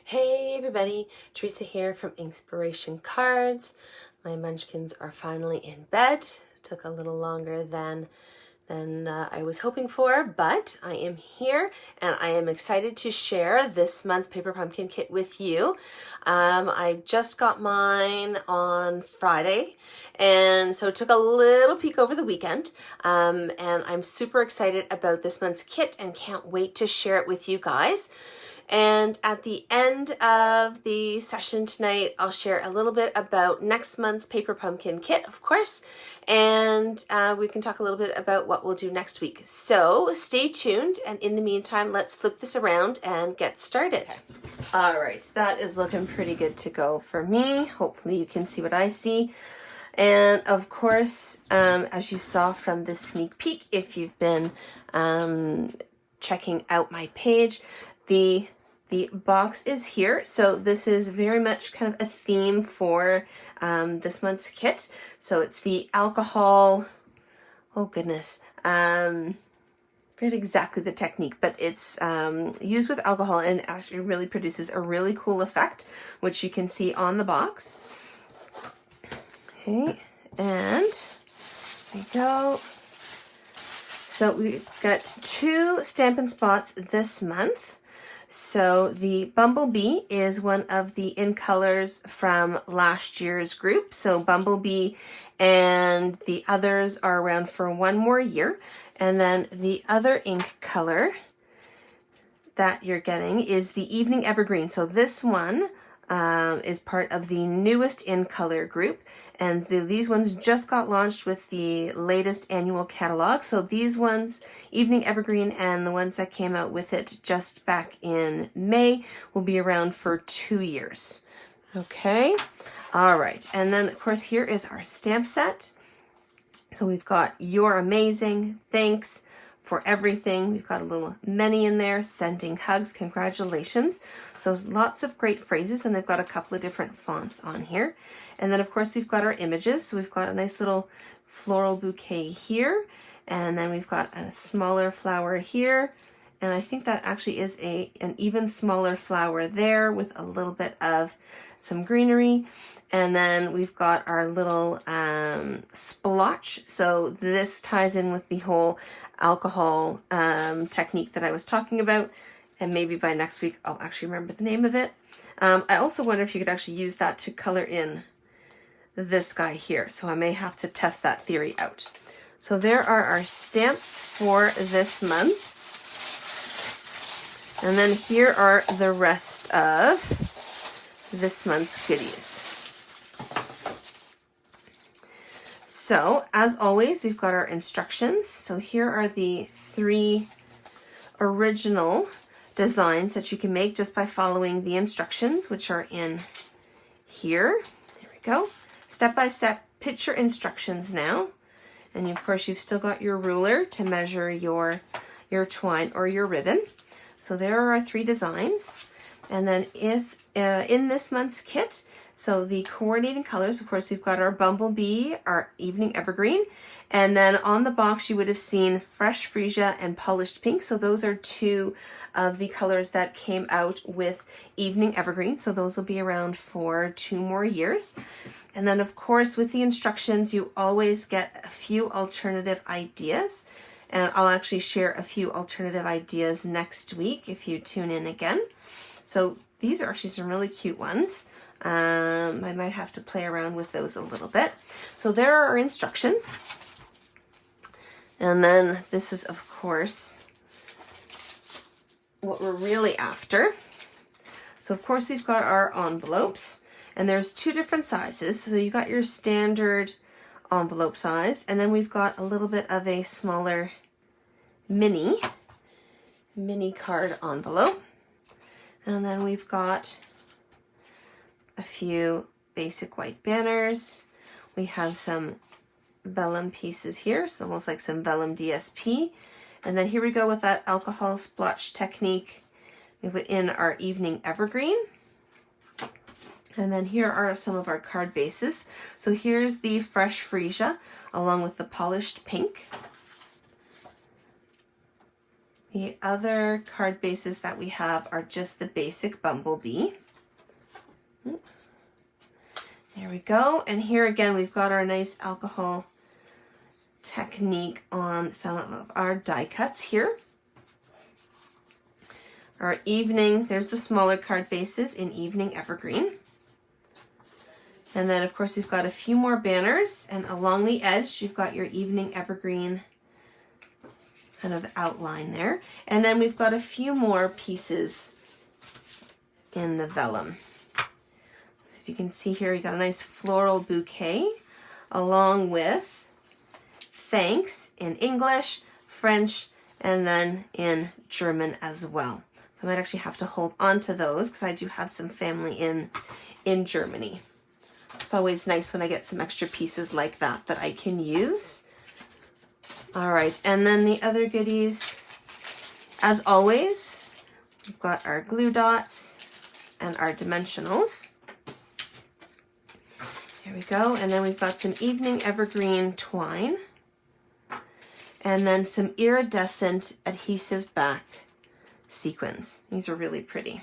Hey everybody, Teresa here from Inspiration Cards. My munchkins are finally in bed. Took a little longer than I was hoping for, but I am here and I am excited to share this month's Paper Pumpkin Kit with you. I just got mine on Friday, and so took a little peek over the weekend, and I'm super excited about this month's kit and can't wait to share it with you guys. And at the end of the session tonight, I'll share a little bit about next month's Paper Pumpkin Kit, of course, and we can talk a little bit about what we'll do next week. So stay tuned, and in the meantime, let's flip this around and get started. Okay. All right, that is looking pretty good to go for me. Hopefully you can see what I see. And of course, as you saw from this sneak peek, if you've been checking out my page, the box is here. So this is very much kind of a theme for this month's kit. So it's the alcohol, oh goodness, forget exactly the technique, but it's used with alcohol and actually really produces a really cool effect, which you can see on the box. Okay, and there we go. So we've got 2 Stampin Spots this month. So the Bumblebee is one of the in colors from last year's group. So Bumblebee and the others are around for 1 more year. And then the other ink color that you're getting is the Evening Evergreen. So this one is part of the newest in color group, and these ones just got launched with the latest annual catalog. So these ones, Evening Evergreen, and the ones that came out with it just back in May, will be around for 2 years. Okay, all right, and then of course here is our stamp set. So we've got "You're amazing," "Thanks for everything." We've got a little many in there, "Sending hugs," "Congratulations." So lots of great phrases, and they've got a couple of different fonts on here. And then of course we've got our images. So we've got a nice little floral bouquet here, and then we've got a smaller flower here, and I think that actually is an even smaller flower there with a little bit of some greenery. And then we've got our little splotch. So this ties in with the whole alcohol technique that I was talking about, and maybe by next week I'll actually remember the name of it. I also wonder if you could actually use that to color in this guy here, so I may have to test that theory out. So there are our stamps for this month, and then here are the rest of this month's goodies. So, as always, we've got our instructions. So here are the 3 original designs that you can make just by following the instructions, which are in here. There we go. Step-by-step picture instructions now. And of course, you've still got your ruler to measure your twine or your ribbon. So there are our 3 designs. And then in this month's kit, so the coordinating colors, of course, we've got our Bumblebee, our Evening Evergreen, and then on the box you would have seen Fresh Freesia and Polished Pink. So those are 2 of the colors that came out with Evening Evergreen. So those will be around for 2 more years. And then of course with the instructions you always get a few alternative ideas. And I'll actually share a few alternative ideas next week if you tune in again. So these are actually some really cute ones. I might have to play around with those a little bit. So there are our instructions. And then this is, of course, what we're really after. So, of course, we've got our envelopes. And there's 2 different sizes. So you got your standard envelope size. And then we've got a little bit of a smaller mini card envelope. And then we've got a few basic white banners. We have some vellum pieces here, so almost like some vellum DSP. And then here we go with that alcohol splotch technique. We put in our Evening Evergreen. And then here are some of our card bases. So here's the Fresh Freesia along with the Polished Pink, The other card bases that we have are just the basic bumblebee. There we go. And here again, we've got our nice alcohol technique on some of our die cuts here. Our evening, there's the smaller card bases in evening evergreen. And then of course we've got a few more banners, and along the edge you've got your evening evergreen kind of outline there. And then we've got a few more pieces in the vellum. So if you can see here, you got a nice floral bouquet along with thanks in English, French, and then in German as well. So I might actually have to hold on to those because I do have some family in Germany. It's always nice when I get some extra pieces like that I can use. All right, and then the other goodies, as always, we've got our glue dots and our dimensionals. There we go, and then we've got some evening evergreen twine, and then some iridescent adhesive back sequins. These are really pretty.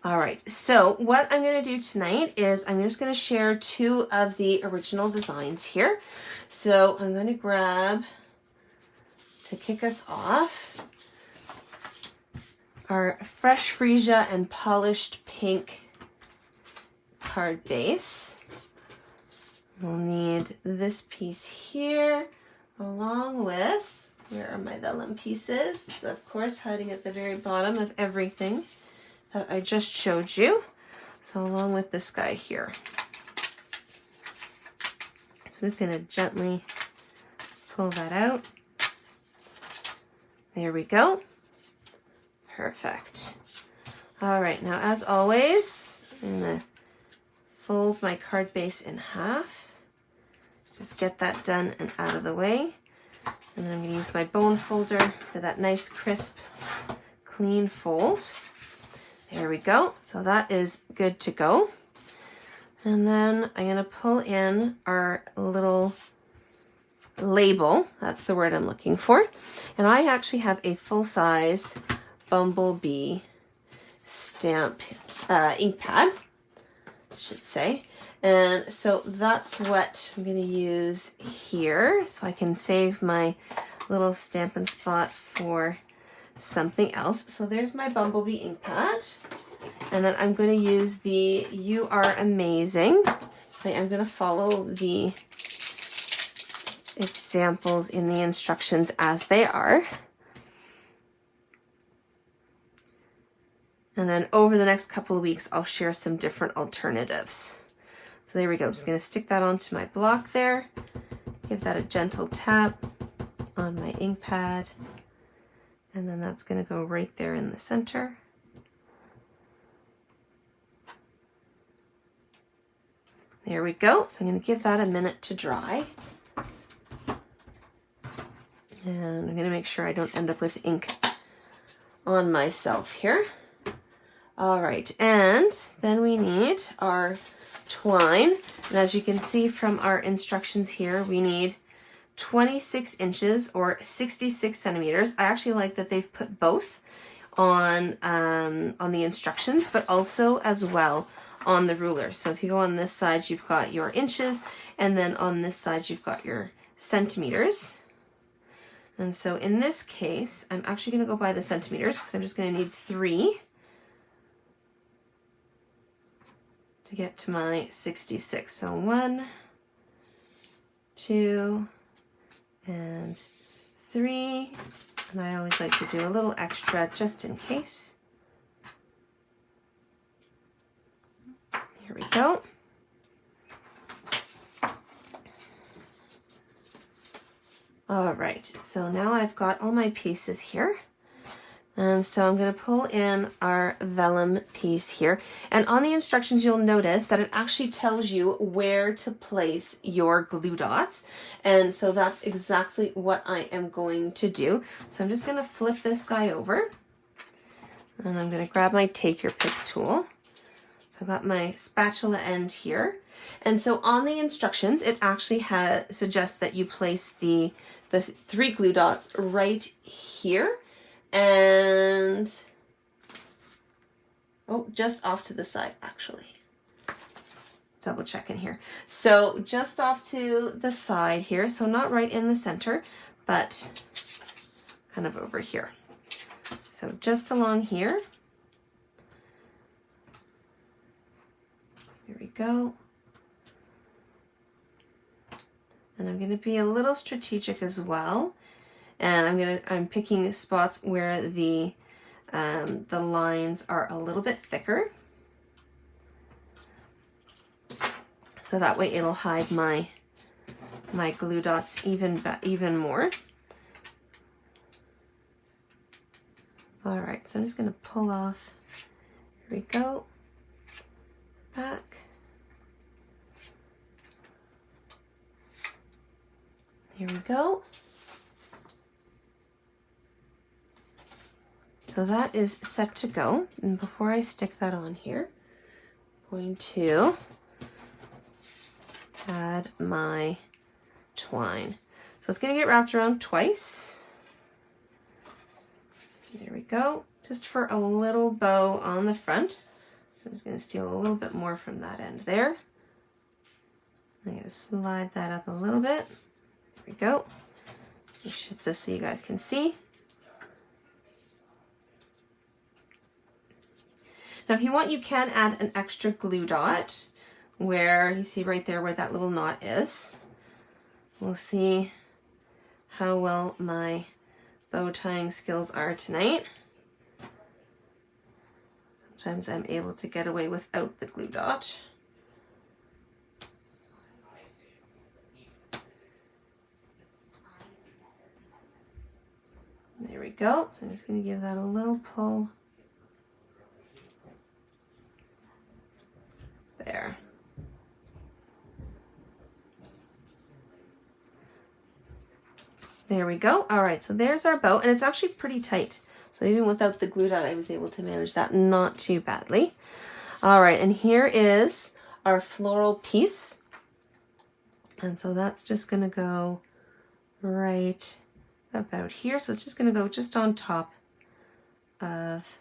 All right, so what I'm going to do tonight is I'm just going to share two of the original designs here. So I'm going to grab, to kick us off, our Fresh Freesia and Polished Pink card base. We'll need this piece here along with, where are my vellum pieces? Of course, hiding at the very bottom of everything that I just showed you. So along with this guy here. So I'm just going to gently pull that out. There we go. Perfect. All right, now as always, I'm going to fold my card base in half. Just get that done and out of the way. And then I'm going to use my bone folder for that nice, crisp, clean fold. There we go. So that is good to go. And then I'm going to pull in our little label. That's the word I'm looking for. And I actually have a full-size bumblebee stamp ink pad, I should say. And so that's what I'm going to use here. So I can save my little Stampin' Spot for something else. So there's my bumblebee ink pad, and then I'm going to use the You Are Amazing. So I'm going to follow the examples in the instructions as they are, and then over the next couple of weeks I'll share some different alternatives. So there we go. I'm just going to stick that onto my block there, give that a gentle tap on my ink pad. And then that's going to go right there in the center. There we go. So I'm going to give that a minute to dry. And I'm going to make sure I don't end up with ink on myself here. All right, and then we need our twine. And as you can see from our instructions here, we need 26 inches or 66 centimeters. I actually like that they've put both on the instructions, but also as well on the ruler. So if you go on this side, you've got your inches, and then on this side, you've got your centimeters. And so in this case, I'm actually going to go by the centimeters because I'm just going to need 3 to get to my 66. So 1, 2, and 3, and I always like to do a little extra just in case. Here we go. All right, so now I've got all my pieces here. And so I'm going to pull in our vellum piece here. And on the instructions, you'll notice that it actually tells you where to place your glue dots. And so that's exactly what I am going to do. So I'm just going to flip this guy over. And I'm going to grab my Take Your Pick tool. So I've got my spatula end here. And so on the instructions, it actually suggests that you place the 3 glue dots right here and, oh, just off to the side actually. Double checking here. So just off to the side here, so not right in the center, but kind of over here. So just along here. Here we go. And I'm going to be a little strategic as well. And I'm picking spots where the lines are a little bit thicker. So that way it'll hide my glue dots even more. All right, so I'm just going to pull off. Here we go. Back. Here we go. So that is set to go. And before I stick that on here, I'm going to add my twine. So it's going to get wrapped around twice. There we go. Just for a little bow on the front. So I'm just going to steal a little bit more from that end there. I'm going to slide that up a little bit. There we go. Shift this so you guys can see. Now if you want, you can add an extra glue dot where you see right there where that little knot is. We'll see how well my bow tying skills are tonight. Sometimes I'm able to get away without the glue dot. There we go. So I'm just going to give that a little pull. There. There we go. All right, so there's our bow, and it's actually pretty tight. So even without the glue dot, I was able to manage that not too badly. All right, and here is our floral piece. And so that's just going to go right about here. So it's just going to go just on top of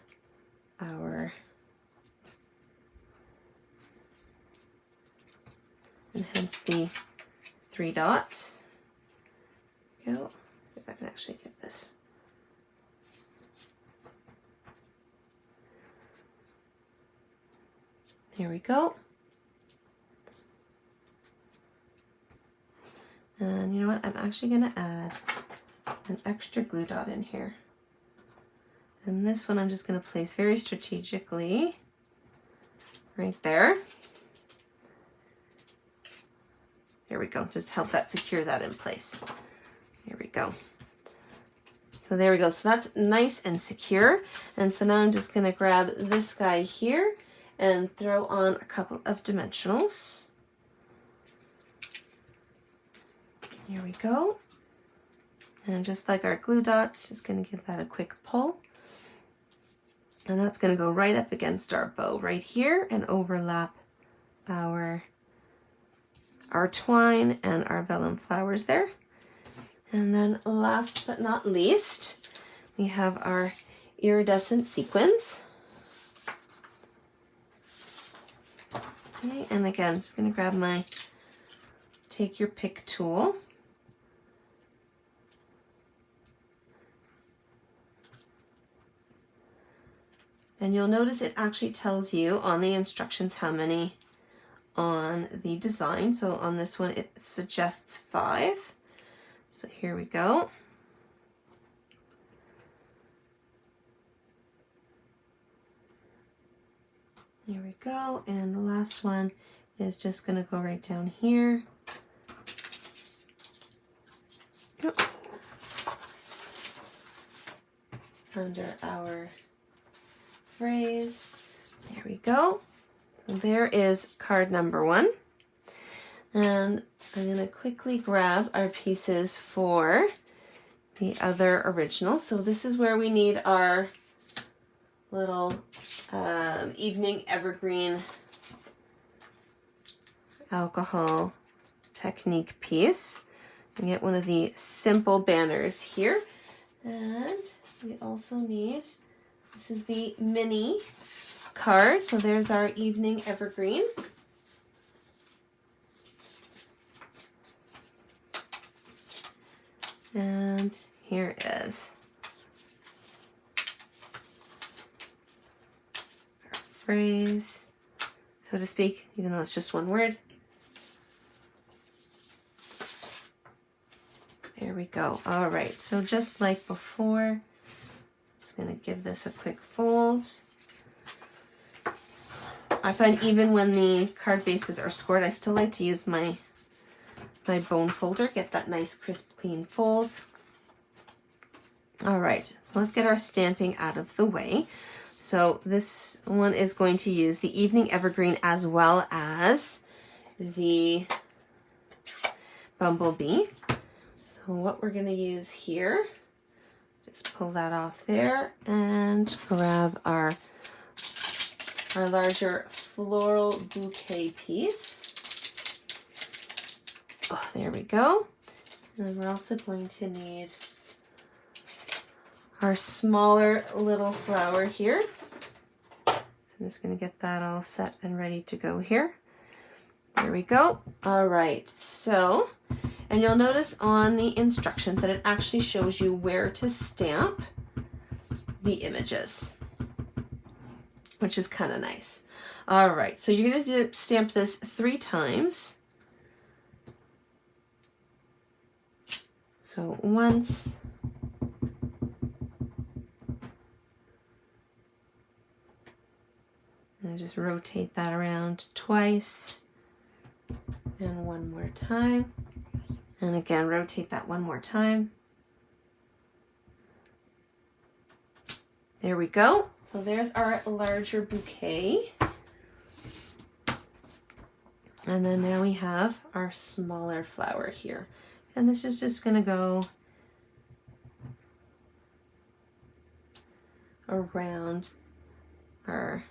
our, and hence the 3 dots. Go. If I can actually get this. There we go. And you know what? I'm actually going to add an extra glue dot in here. And this one I'm just going to place very strategically right there. There we go. Just help that secure that in place. There we go. So there we go. So that's nice and secure. And so now I'm just going to grab this guy here and throw on a couple of dimensionals. Here we go. And just like our glue dots, just going to give that a quick pull. And that's going to go right up against our bow right here and overlap our twine and our vellum flowers there. And then last but not least, we have our iridescent sequins. Okay, and again, I'm just going to grab my take your pick tool. And you'll notice it actually tells you on the instructions how many on the design. So on this one, it suggests 5. So here we go. Here we go. And the last one is just going to go right down here. Oops. Under our phrase. There we go. And there is card number 1. And I'm going to quickly grab our pieces for the other original. So this is where we need our little evening evergreen alcohol technique piece. And get one of the simple banners here. And we also need, this is the mini card. So there's our evening evergreen. And here is our phrase, so to speak, even though it's just one word. There we go. All right, so just like before, just gonna give this a quick fold. I find even when the card bases are scored, I still like to use my bone folder, get that nice crisp clean fold. All right, so let's get our stamping out of the way. So this one is going to use the evening evergreen as well as the bumblebee. So what we're going to use here, just pull that off there and grab our larger floral bouquet piece. Oh, there we go. And then we're also going to need our smaller little flower here. So I'm just going to get that all set and ready to go here. There we go. All right, so, and you'll notice on the instructions that it actually shows you where to stamp the images, which is kind of nice. All right, so you're going to stamp this 3 times. So once, and just rotate that around twice, and one more time, and again rotate that one more time. There we go. So there's our larger bouquet. And then now we have our smaller flower here. And this is just going to go around our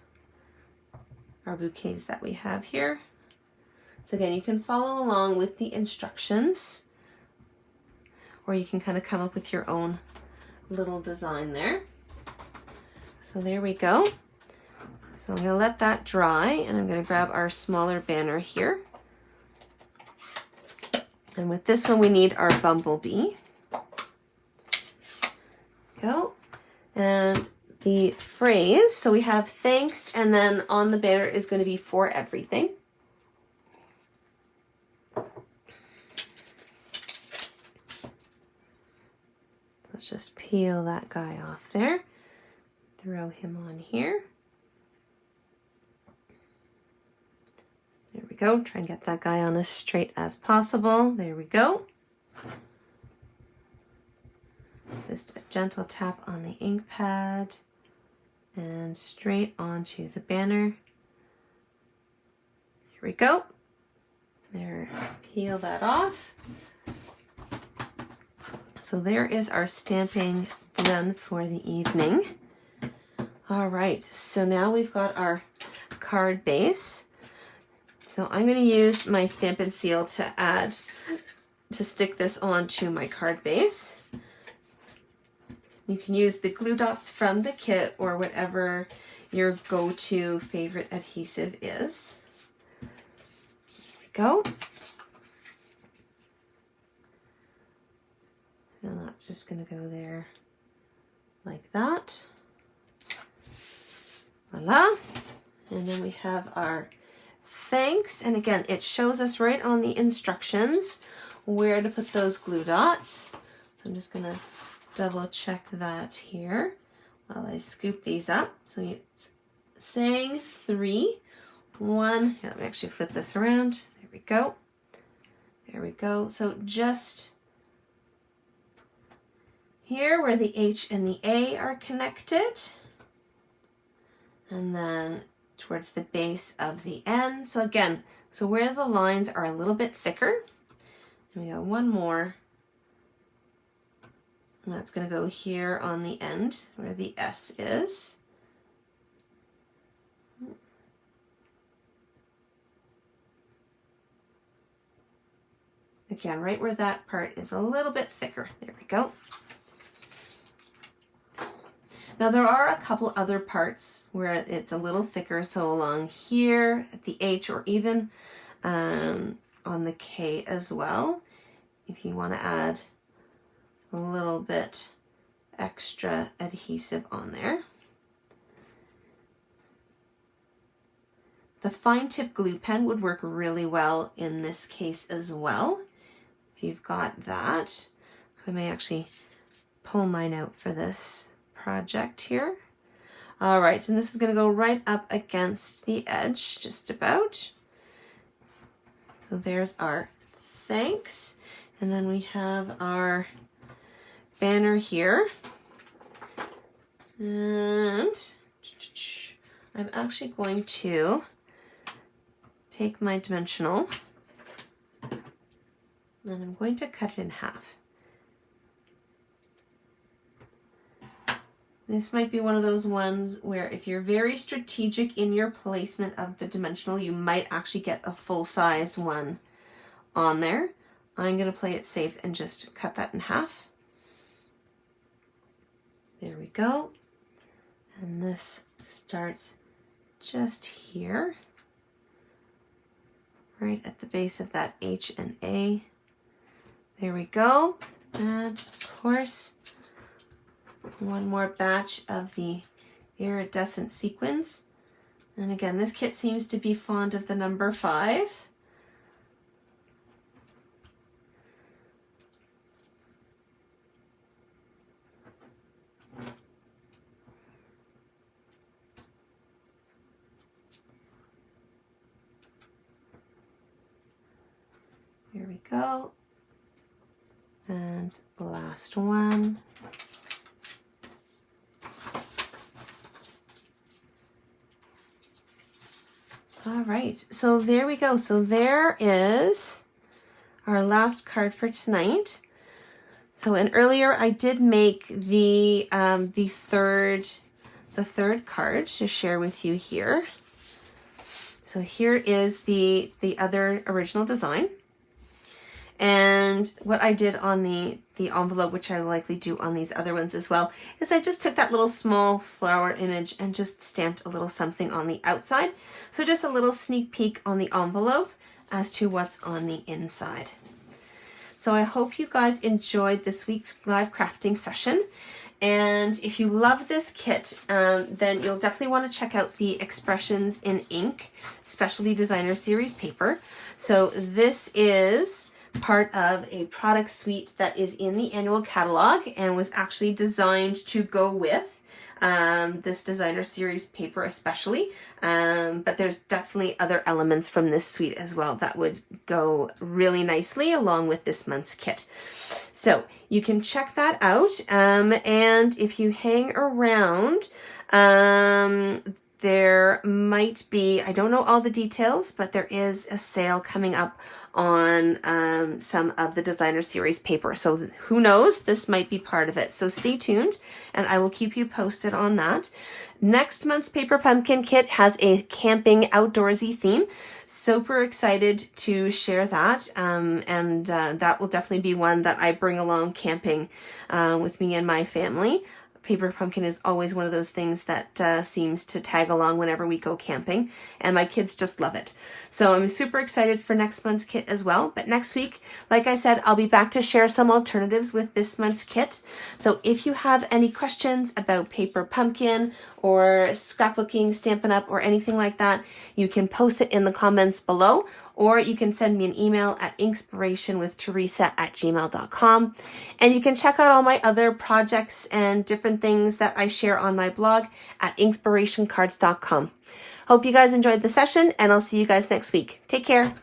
bouquets that we have here. So again, you can follow along with the instructions, or you can kind of come up with your own little design there. So there we go. So I'm going to let that dry, and I'm going to grab our smaller banner here. And with this one, we need our bumblebee. Go. And the phrase, so we have thanks, and then on the banner is going to be for everything. Let's just peel that guy off there. Throw him on here. There we go. Try and get that guy on as straight as possible. There we go. Just a gentle tap on the ink pad and straight onto the banner. Here we go. There, peel that off. So there is our stamping done for the evening. All right, so now we've got our card base. So I'm going to use my Stampin' Seal to stick this onto my card base. You can use the glue dots from the kit or whatever your go-to favorite adhesive is. There we go. And that's just going to go there like that. Voila. And then we have our thanks, and again it shows us right on the instructions where to put those glue dots. So I'm just gonna double check that here while I scoop these up. So it's saying 3, 1, here, let me actually flip this around. There we go. There we go. So just here where the H and the A are connected, and then towards the base of the N. So again, so where the lines are a little bit thicker, and we got one more, and that's going to go here on the end where the S is. again, right where that part is a little bit thicker. There we go. Now there are a couple other parts where it's a little thicker, so along here at the H or even on the K as well, if you want to add a little bit extra adhesive on there. The fine tip glue pen would work really well in this case as well, if you've got that. So I may actually pull mine out for this project here. All right, and this is going to go right up against the edge, just about. So there's our thanks. And then we have our banner here. And I'm actually going to take my dimensional and I'm going to cut it in half. This might be one of those ones where if you're very strategic in your placement of the dimensional, you might actually get a full-size one on there. I'm going to play it safe and just cut that in half. There we go. And this starts just here, right at the base of that H and A. There we go. And of course, one more batch of the Iridescent Sequins. And again, this kit seems to be fond of the number 5. Here we go. And last one. All right, so there we go. So there is our last card for tonight. So, and earlier I did make the third card to share with you here. So here is the other original design. And what I did on the envelope, which I likely do on these other ones as well, is I just took that little small flower image and just stamped a little something on the outside. So just a little sneak peek on the envelope as to what's on the inside. So I hope you guys enjoyed this week's live crafting session. And if you love this kit, then you'll definitely want to check out the Expressions in Ink Specialty Designer Series paper. So this is part of a product suite that is in the annual catalog and was actually designed to go with this designer series paper especially, but there's definitely other elements from this suite as well that would go really nicely along with this month's kit. So you can check that out, and if you hang around, there might be, I don't know all the details, but there is a sale coming up on some of the designer series paper. So who knows, this might be part of it. So stay tuned and I will keep you posted on that. Next month's Paper Pumpkin kit has a camping outdoorsy theme. Super excited to share that. And that will definitely be one that I bring along camping with me and my family. Paper Pumpkin is always one of those things that seems to tag along whenever we go camping, and my kids just love it. So I'm super excited for next month's kit as well. But next week, like I said, I'll be back to share some alternatives with this month's kit. So if you have any questions about Paper Pumpkin or scrapbooking, Stampin' Up, or anything like that, you can post it in the comments below, or you can send me an email at inkspirationwiththeresa@gmail.com. And you can check out all my other projects and different things that I share on my blog at inkspirationcards.com. Hope you guys enjoyed the session, and I'll see you guys next week. Take care.